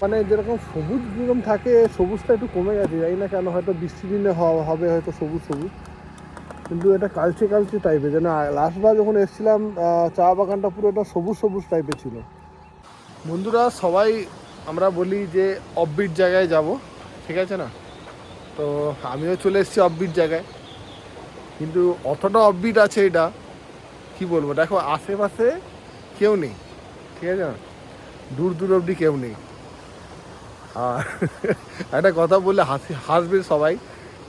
মানে যেরকম সবুজ যেরকম থাকে, সবুজটা একটু কমে গেছে, জানি না কেন, হয়তো বৃষ্টি দিনে হবে হয়তো সবুজ সবুজ, কিন্তু এটা কালচে কালচে টাইপের। যেন লাস্টবার যখন এসেছিলাম চা বাগানটা পুরো একটা সবুজ সবুজ টাইপের ছিল। বন্ধুরা সবাই আমরা বলি যে অফবিট জায়গায় যাব, ঠিক আছে না? তো আমিও চলে এসেছি অফবিট জায়গায়, কিন্তু অতটা অফবিট আছে এটা কি বলবো। দেখো আশেপাশে কেউ নেই, ঠিক আছে না, দূর দূর অবধি কেউ নেই। আর একটা কথা বললে হাসবে সবাই,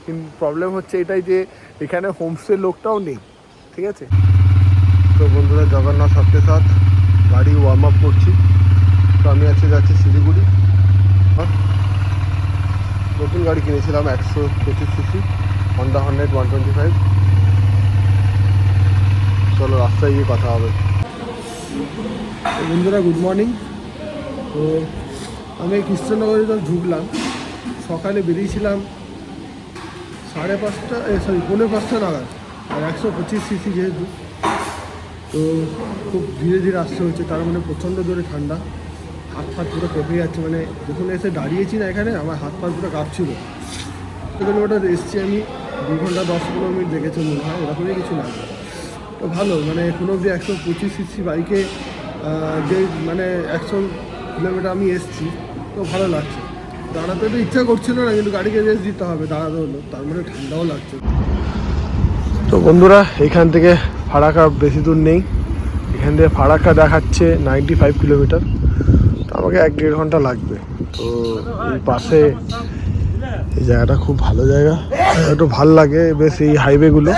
কিন্তু প্রবলেম হচ্ছে এটাই যে এখানে হোমস্টে লোকটাও নেই, ঠিক আছে? তো বন্ধুরা জগন্নাথ সত্যসাথ গাড়ি ওয়ার্ম আপ করছি। তো আমি আজকে যাচ্ছি শিলিগুড়ি। নতুন গাড়ি কিনেছিলাম 125 সিসি হন্ডা হর্নেট 125। চলো রাস্তায় গিয়ে কথা হবে। বন্ধুরা গুড মর্নিং। তো আমি কৃষ্ণনগরে যখন ঢুকলাম, সকালে বেরিয়েছিলাম 5:30 5:45 নাগাদ, আর 125 সিসি যেহেতু, তো খুব ধীরে ধীরে আসতে হচ্ছে। তার মানে প্রচণ্ড জোরে ঠান্ডা, হাত ফাত পুরো কেঁপে যাচ্ছে। মানে যখন এসে দাঁড়িয়েছি না এখানে, আমার হাত ফাত পুরো কাঁপছিল। কিলোমিটার এসছি আমি, 2 ঘন্টা 10-15 মিনিট দেখেছে মনে হয়, এরকমই কিছু না। তো ভালো, মানে এখনো অবধি 125 সিসি বাইকে যে মানে 100 কিলোমিটার আমি এসছি, তো ভালো লাগছে। দাঁড়াতে তো ইচ্ছা করছিল না, কিন্তু গাড়িকে রেস্ট দিতে হবে, দাঁড়াতে হলো। তার মানে ঠান্ডাও লাগছে। তো বন্ধুরা এখান থেকে ফারাক্কা বেশি দূর নেই, এখান থেকে ফারাক্কা দেখাচ্ছে 95 কিলোমিটার। তো আমাকে 1-1.5 ঘন্টা লাগবে। তো এই পাশে এই জায়গাটা খুব ভালো জায়গা, একটু ভাল লাগে বেশ এই হাইওয়েগুলো।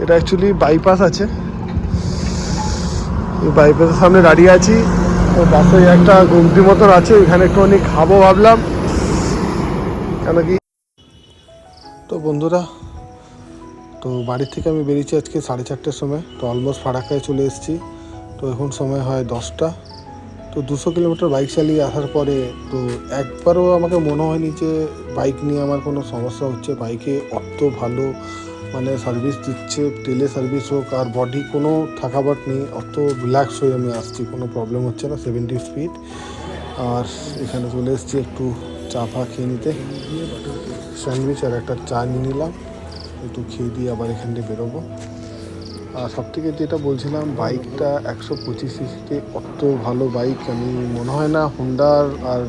এটা অ্যাকচুয়ালি বাইপাস আছে, এই বাইপাসের সামনে দাঁড়িয়ে আছি। তো পাশে একটা গুমটি মতন আছে, এখানে একটুখানি খাবো ভাবলাম, কেন কি। তো বন্ধুরা, তো বাড়ির থেকে আমি বেরিয়েছি আজকে 4:30টার সময়। তো অলমোস্ট ফারাক্কায় চলে এসেছি। তো এখন সময় হয় 10টা। তো 200 কিলোমিটার বাইক চালিয়ে আসার পরে তো একবারও আমাকে মনে হয়নি যে বাইক নিয়ে আমার কোনো সমস্যা হচ্ছে। বাইকে অত ভালো মানে সার্ভিস দিচ্ছে, টেলে সার্ভিস হোক আর বডি, কোনো থাকাবাট নেই, অত রিল্যাক্স হয়ে আমি আসছি, কোনো প্রবলেম হচ্ছে না। 70 স্পিড। আর এখানে চলে এসেছি একটু চা ফা খেয়ে নিতে, স্যান্ডউইচ আর একটা চা নিয়ে নিলাম, একটু খেয়ে দিয়ে আবার এখান থেকে বেরোবো। আর সবথেকে যেটা বলছিলাম, বাইকটা 125 সিসিতে অত ভালো বাইক আমি মনে হয় না। হোন্ডার আর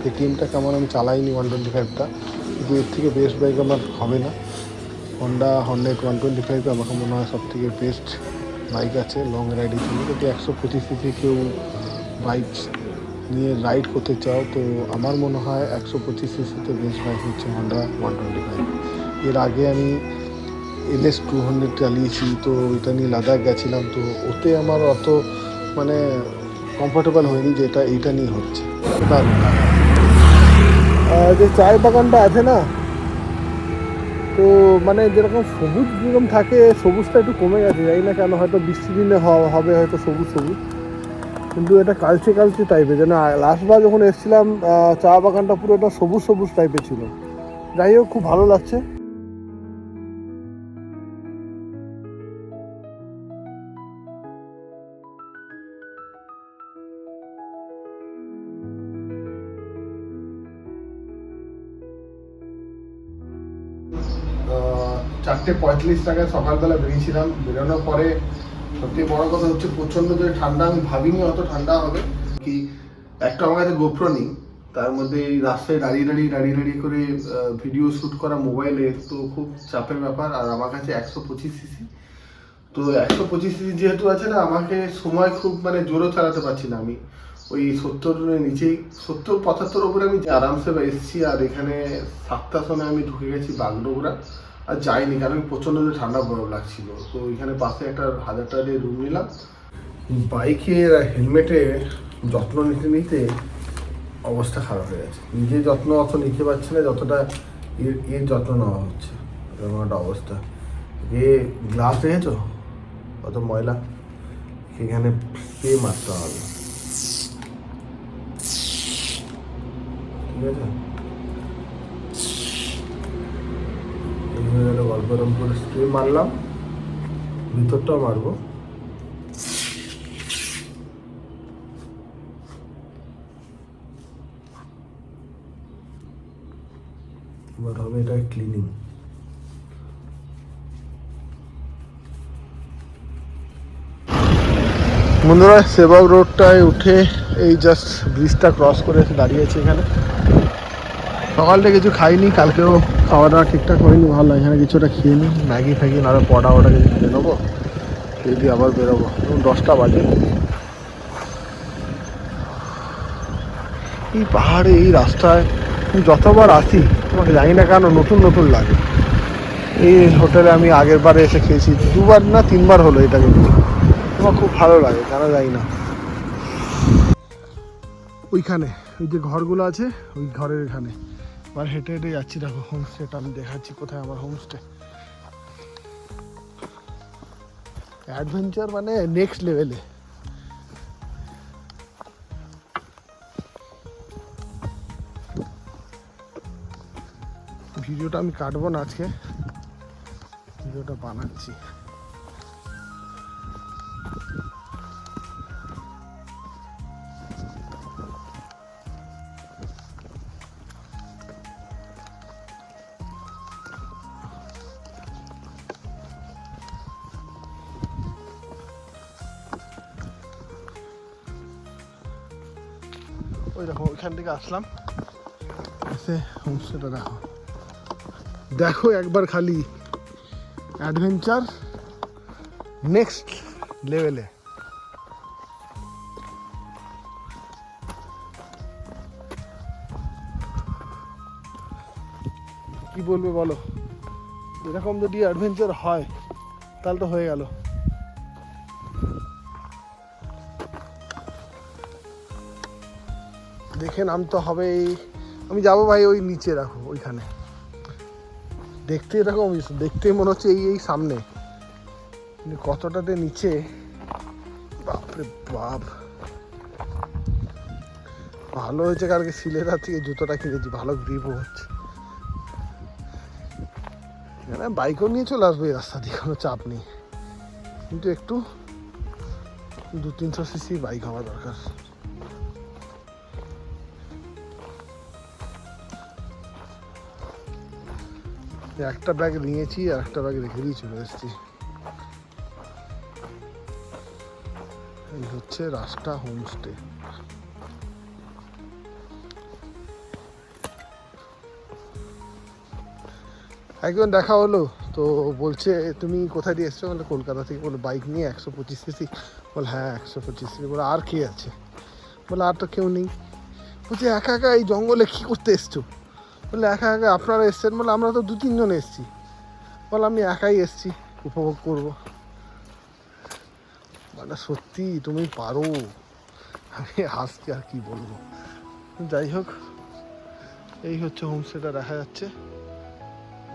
কেটিএমটা কেমন আমি চালাইনি 125টা, কিন্তু এর থেকে বেস্ট বাইক আমার হবে না। হোন্ডা হর্নেট 125 আমাকে মনে হয় সবথেকে বেস্ট বাইক আছে লং রাইডের জন্য। যদি 125 সিসি কেউ বাইক নিয়ে রাইড করতে চাও, তো আমার মনে হয় 125 সিসিতে বেস্ট বাইক হচ্ছে হোন্ডা 125। এর আগে আমি LS 200 চালিয়েছি, তো এটা নিয়ে লাদাখ গেছিলাম। তো ওতে আমার অত মানে কমফোর্টেবল হয়নি, যেটা এইটা নিয়ে হচ্ছে। যে চায়ের বাগানটা আছে না, তো মানে যেরকম সবুজ যেরকম থাকে, সবুজটা একটু কমে গেছে, জানি না কেন, হয়তো বৃষ্টি দিনে হবে হয়তো সবুজ সবুজ, কিন্তু এটা কালচে কালচে টাইপের। যেন লাস্টবার যখন এসেছিলাম চা বাগানটা পুরো একটা সবুজ সবুজ টাইপের ছিল। যাই হোক, খুব ভালো লাগছে। 4:35 সকালবেলা বেরিয়েছিলাম। বেরোনোর পরে সবথেকে বড় কথা হচ্ছে প্রচণ্ড যে ঠান্ডা, আমি ভাবিনি অত ঠান্ডা হবে। কি একটা আমার কাছে গোপ্রো নেই, তার মধ্যে এই রাস্তায় দাঁড়িয়ে দাঁড়িয়ে করে ভিডিও শ্যুট করা মোবাইলে, তো খুব চাপের ব্যাপার। আর আমার কাছে 125 সিসি, তো 125 সিসি যেহেতু আছে না, আমাকে সময় খুব মানে জোরও চালাতে পারছি না আমি। ওই 70-এর নিচেই, 70-75 ওপরে আমি আরামসে এসেছি। আর এখানে 7টার সময় আমি ঢুকে গেছি বাগডোগরা, আর যাইনি কারণ প্রচণ্ড ঠান্ডা গরম লাগছিল। তো এখানে পাশে একটা 1000 টাকা দিয়ে রুম নিলাম। বাইকের আর হেলমেটে যত্ন নিতে নিতে অবস্থা খারাপ হয়ে গেছে। নিজের যত্ন অত নিতে পারছি না যতটা এর যত্ন নেওয়া হচ্ছে, এরকম একটা অবস্থা। এ গ্লাস দেখেছো কত ময়লা, সেখানে স্প্রে মারতে হবে, ঠিক আছে? গল্প গরম করে স্প্রে মারলাম, ভিতরটাও মারবো। এবার হবে এটা ক্লিনিং। বন্ধুরা সেবাগ রোডটায় উঠে এই জাস্ট ব্রিজটা ক্রস করে এসে দাঁড়িয়েছি এখানে। সকালটা কিছু খাইনি, কালকেও খাওয়া দাওয়া ঠিকঠাক হয়নি, ভালো এখানে কিছুটা খেয়ে নিই, ম্যাগি ফ্যাগি নাহলে পড়া ওটা কিছু খেয়ে নেবো, খেয়ে দিয়ে আবার বেরোবো। এবং 10টা বাজে। এই পাহাড়ে এই রাস্তায় যতবার আসি তোমাকে জানি না কেন নতুন নতুন লাগে। এই হোটেলে আমি আগের বারে এসে খেয়েছি, 2বার না 3বার হলো এটা, কিন্তু আমার খুব ভালো লাগে কেন জানি না। ওইখানে ওই যে ঘরগুলো আছে ওই ঘরের এখানে এবার হেঁটে হেঁটে যাচ্ছি। দেখো হোমস্টেটা আমি দেখাচ্ছি, কোথায় আমার হোমস্টে। অ্যাডভেঞ্চার মানে নেক্সট লেভেলে। ভিডিওটা আমি কাটবো না আজকে, ভিডিওটা বানাচ্ছি। ওই দেখো ওইখান থেকে আসলাম, এসে হোমস্টেটা দেখো, দেখো একবার খালি অ্যাডভেঞ্চার নেক্সট লেভেলে। কি বলবে বলো, এরকম যদি অ্যাডভেঞ্চার হয় তাহলে তো হয়ে গেল। দেখে নামতে হবে। আমি যাবো ভাই ওই নিচে, রাখো ওইখানে, দেখতে এরকম দেখতে মনে হচ্ছে এই সামনে, কতটাতে নিচে, বাপরে বাপ। ভালো হয়েছে কালকে সিলেটার থেকে জুতোটা কিনেছি, ভালো গ্রিপও হচ্ছে। বাইকও নিয়ে চলে আসবো এই রাস্তা দিয়ে, কোনো চাপ নেই, কিন্তু একটু 200-300 সিসি বাইক হওয়া দরকার। একটা ব্যাগ নিয়েছি আর একটা ব্যাগ রেখে দিয়ে চলে এসেছি। এই হচ্ছে রাস্তা হোমস্টে। একজন দেখা হলো, তো বলছে তুমি কোথায় দিয়ে এসছো, বলে কলকাতা থেকে। বলে বাইক নিয়ে 125 সিসি। বলে হ্যাঁ 125 সিসি। বলে আর কে আছে? বলে আর তো কেউ নেই। বলছে একা একা এই জঙ্গলে কী করতে এসছো? বলে একা একা আপনারা এসছেন? বলে আমরা তো 2-3 জন এসছি। বলে আমি একাই এসছি, উপভোগ করব। মানে সত্যি তুমি পারো। আমি হাসছি, আর কি বলবো। যাই হোক, এই হচ্ছে হোমস্টেটা দেখা যাচ্ছে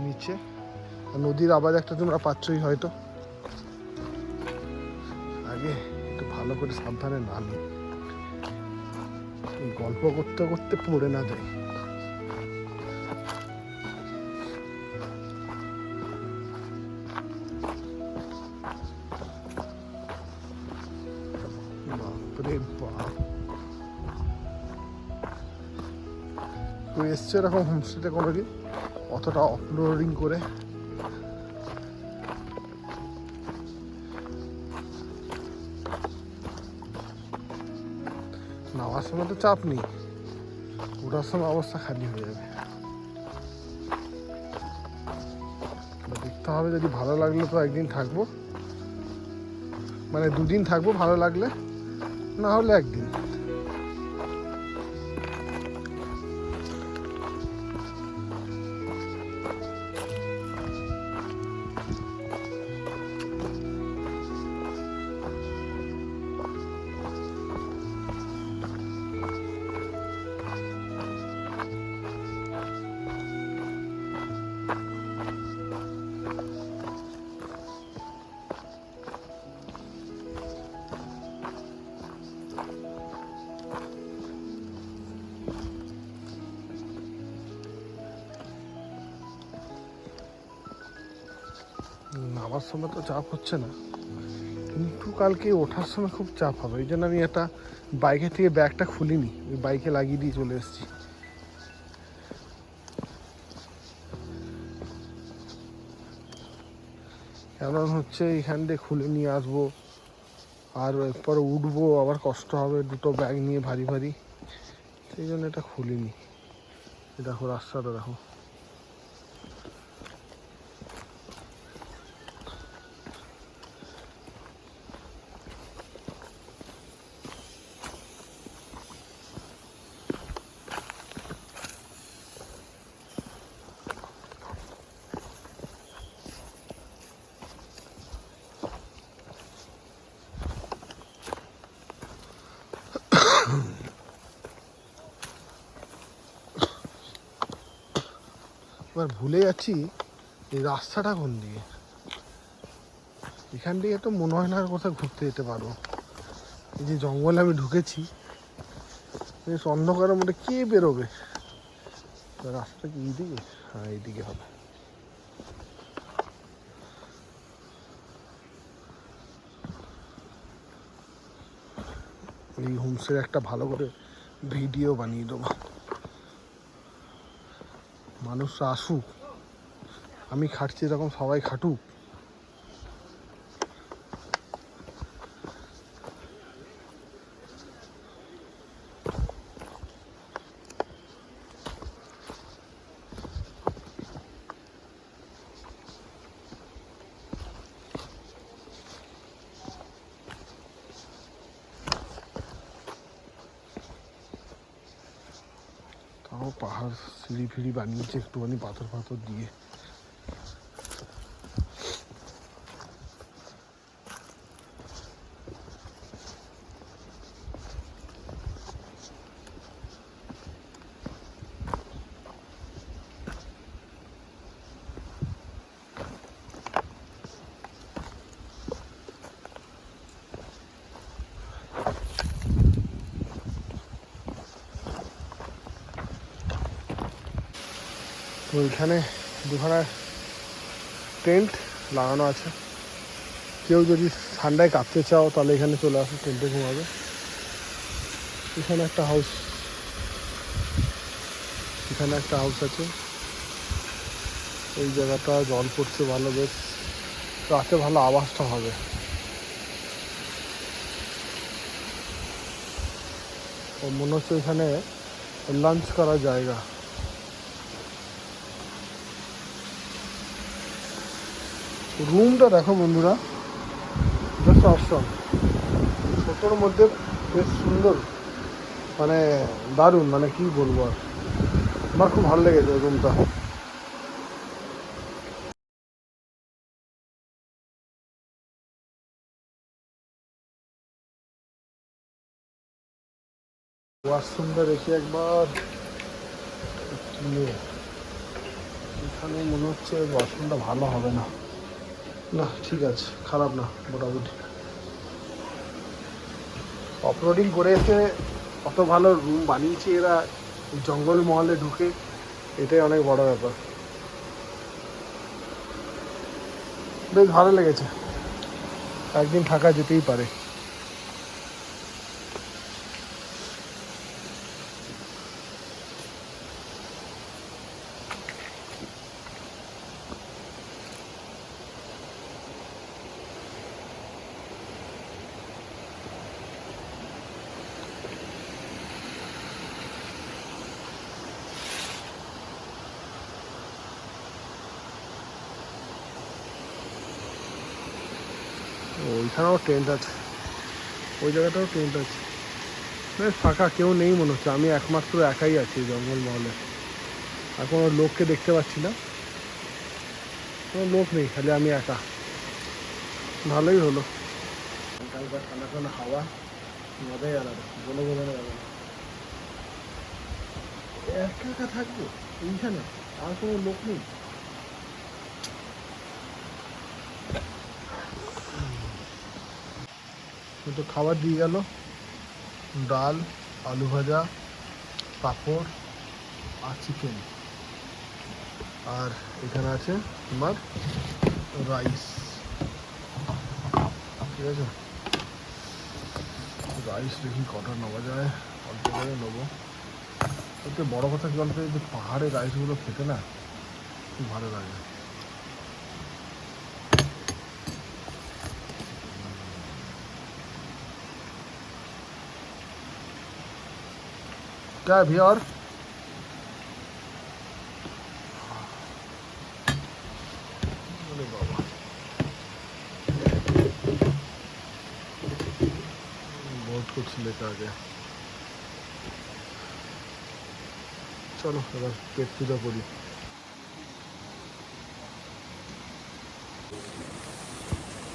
নিচে, নদীর আওয়াজ একটা তোমরা পাচ্ছই হয়তো। আগে একটু ভালো করে সাবধানে নামি, গল্প করতে করতে পড়ে না যাই। বাপরে বাপ, তুই এসছো এরকম হোমস্টেতে কোনোদিন অতটা অফলোডিং করে? নামার সময় তো চাপ নেই, ওঠার সময় অবস্থা খালি হয়ে যাবে। দেখতে হবে, যদি ভালো লাগলে তো একদিন থাকবো, মানে 2 দিন থাকবো ভালো লাগলে, না হলে একদিন। নামার সময় তো চাপ হচ্ছে না, কিন্তু কালকে ওঠার সময় খুব চাপ হবে। এই জন্য আমি একটা বাইকের থেকে ব্যাগটা খুলিনি, ওই বাইকে লাগিয়ে দিয়ে চলে এসেছি। কারণ হচ্ছে এখান দিয়ে খুলে নিয়ে আসবো, আর একবার উঠবো আবার কষ্ট হবে, দুটো ব্যাগ নিয়ে ভারী ভারী, সেই জন্য এটা খুলিনি। দেখো রাস্তাটা দেখো, এবার ভুলে যাচ্ছি এই রাস্তাটা কোন দিকে। এখান দিয়ে তো মনে হয় না আর কোথাও ঘুরতে যেতে পারবো। এই যে জঙ্গলে আমি ঢুকেছি, বেশ অন্ধকারের মধ্যে কে বেরোবে? রাস্তাটা কি এইদিকে? হ্যাঁ এইদিকে হবে। এই হোমসের একটা ভালো করে ভিডিও বানিয়ে দেবো, মানুষরা আসুক, আমি খাটছি এরকম সবাই খাটুক। তাও পাহাড় সিঁড়ি ফিড়ি বানিয়েছে একটুখানি পাথর ফাথর দিয়ে। তো এখানে দুখানা টেন্ট লাগানো আছে, কেউ যদি ঠান্ডায় কাঁপতে চাও তাহলে এখানে চলে আসো, টেন্টে ঘুমাবে। এখানে একটা হাউস, এখানে একটা হাউস আছে। এই জায়গাটা জল পড়ছে ভালো, বেশ রাতে ভালো আওয়াজটা হবে। ও মনে হচ্ছে এখানে লাঞ্চ করার জায়গা। রুমটা দেখো বন্ধুরা, জাস্ট অসম, ছোটোর মধ্যে বেশ সুন্দর, মানে দারুণ, মানে কি বলবো আর, আমার খুব ভালো লেগেছে রুমটা। ওয়াশরুমটা দেখি একবার, এখানে মনে হচ্ছে ওয়াশরুমটা ভালো হবে না। না ঠিক আছে, খারাপ না মোটামুটি। অফরোডিং করে এসে কত ভালো রুম বানিয়েছে এরা জঙ্গল মহলে ঢুকে, এটাই অনেক বড় ব্যাপার। বেশ ভালো লেগেছে, একদিন থাকা যেতেই পারে। ওইখানেও টেন্ট আছে, ওই জায়গাটাও টেন্ট আছে। বেশ ফাঁকা, কেউ নেই মনে হচ্ছে, আমি একমাত্র একাই আছি জঙ্গল মহলে। আর কোনো লোককে দেখতে পাচ্ছি না, কোনো লোক নেই, খালি আমি একা। ভালোই হলো, হালকা ঠান্ডা ঠান্ডা হাওয়া, মজাই আলাদা, বলে বোঝানো যাবে না। একা একা থাকবো এইখানে, আর কোনো লোক নেই। তো খাবার দিয়ে গেল, ডাল, আলু ভাজা, পাঁপড় আর চিকেন, আর এখানে আছে তোমার রাইস। ঠিক আছে, রাইস দেখি কটা নেওয়া যায়, অল্প করে নেবো। সবচেয়ে বড়ো কথা কি বলতে, যে পাহাড়ে রাইসগুলো খেতে না খুব ভালো লাগে। क्या है भैया और बहुत कुछ लेकर आ गया। চলো এবার পেট পূজা করি।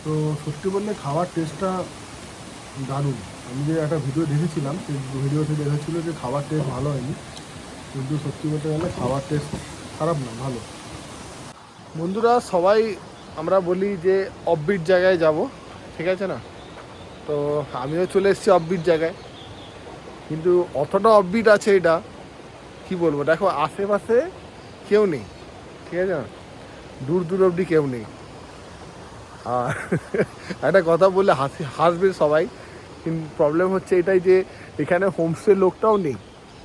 তো সত্যি বললে খাওয়ার টেস্টটা দারুণ। আমি যে একটা ভিডিও দেখেছিলাম সেই ভিডিওতে দেখেছিল যে খাবার টেস্ট ভালো হয়নি, কিন্তু সত্যি বলতে গেলে খাবার টেস্ট খারাপ না, ভালো। বন্ধুরা সবাই আমরা বলি যে অফবিট জায়গায় যাব, ঠিক আছে না? তো আমিও চলে এসেছি অফবিট জায়গায়, কিন্তু অতটা অফবিট আছে এটা কি বলবো। দেখো আশেপাশে কেউ নেই, ঠিক আছে না, দূর দূর অবধি কেউ নেই। আর একটা কথা বললে হাসবে সবাই, কিন্তু প্রবলেম হচ্ছে এটাই যে এখানে হোমস্টে লোকটাও নেই,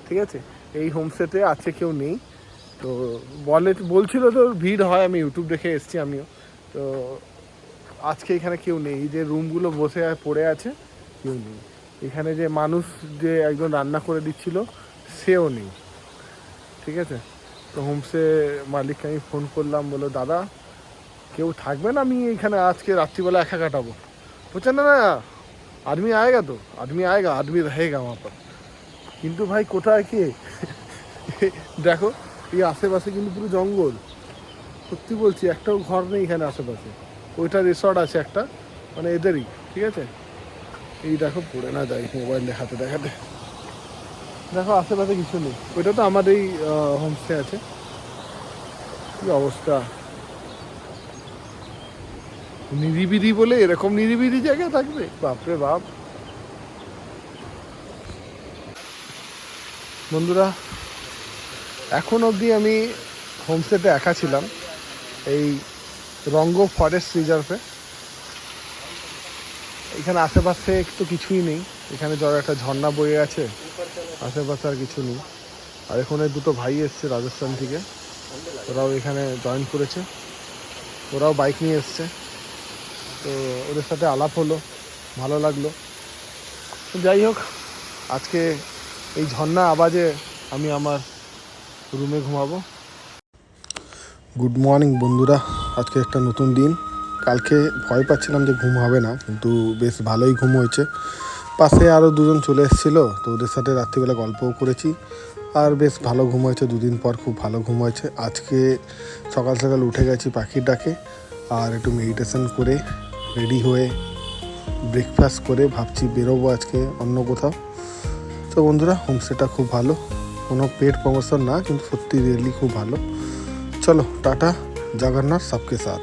ঠিক আছে? এই হোমস্টেতে আছে কেউ নেই। তো বলছিল তো ভিড় হয়, আমি ইউটিউব দেখে এসেছি আমিও। তো আজকে এখানে কেউ নেই, এই যে রুমগুলো বসে পড়ে আছে কেউ নেই। এখানে যে মানুষ যে একজন রান্না করে দিচ্ছিল সেও নেই, ঠিক আছে? তো হোমস্টে মালিককে আমি ফোন করলাম, বলো দাদা কেউ থাকবে না, আমি এখানে আজকে রাত্রিবেলা একা কাটাবো। বলছে না না आदमी आएगा तो आदमी रहेगा वहाँ पर। কিন্তু ভাই কোথায় কে দেখো এই আশেপাশে কিন্তু পুরো জঙ্গল, সত্যি বলছি একটাও ঘর নেই এখানে আশেপাশে। ওইটা রিসর্ট আছে একটা, মানে এদেরই, ঠিক আছে? এই দেখো পড়ে না যায় মোবাইল দেখাতে দেখাতে, দেখো আশেপাশে কিছু নেই। ওইটা তো আমাদেরই হোমস্টে আছে। কি অবস্থা, নিরিবিলি বলে এরকম নিরিবিলি জায়গা থাকবে, বাপরে বাপ। বন্ধুরা এখন অবধি আমি হোমস্টেতে একা ছিলাম এই রঙ্গ ফরেস্ট রিজার্ভে। এখানে আশেপাশে তো কিছুই নেই, এখানে একটা ঝর্ণা বয়ে আছে, আশেপাশে আর কিছু নেই। আর এখানে দুটো ভাই এসছে রাজস্থান থেকে, ওরাও এখানে জয়েন করেছে, ওরাও বাইক নিয়ে এসছে। তো ওদের সাথে আলাপ হলো, ভালো লাগলো। যাই হোক, আজকে এই ঝর্ণা আওয়াজে আমি আমার রুমে ঘুমাবো। গুড মর্নিং বন্ধুরা, আজকে একটা নতুন দিন। কালকে ভয় পাচ্ছিলাম যে ঘুম হবে না, কিন্তু বেশ ভালোই ঘুম হয়েছে। পাশে আরও দুজন চলে এসেছিলো, তো ওদের সাথে রাত্রিবেলা গল্পও করেছি, আর বেশ ভালো ঘুম হয়েছে। দুদিন পর খুব ভালো ঘুম হয়েছে। আজকে সকাল সকাল উঠে গেছি পাখির ডাকে, আর একটু মেডিটেশন করে রেডি হয়ে ব্রেকফাস্ট করে ভাবছি বেরোবো আজকে অন্য কোথাও। তো বন্ধুরা হোমস্টেটা খুব ভালো, কোনো পেড প্রমোশন না, কিন্তু সত্যি রিয়েলি খুব ভালো। চলো টাটা, জগন্নাথ সবকে সাথ।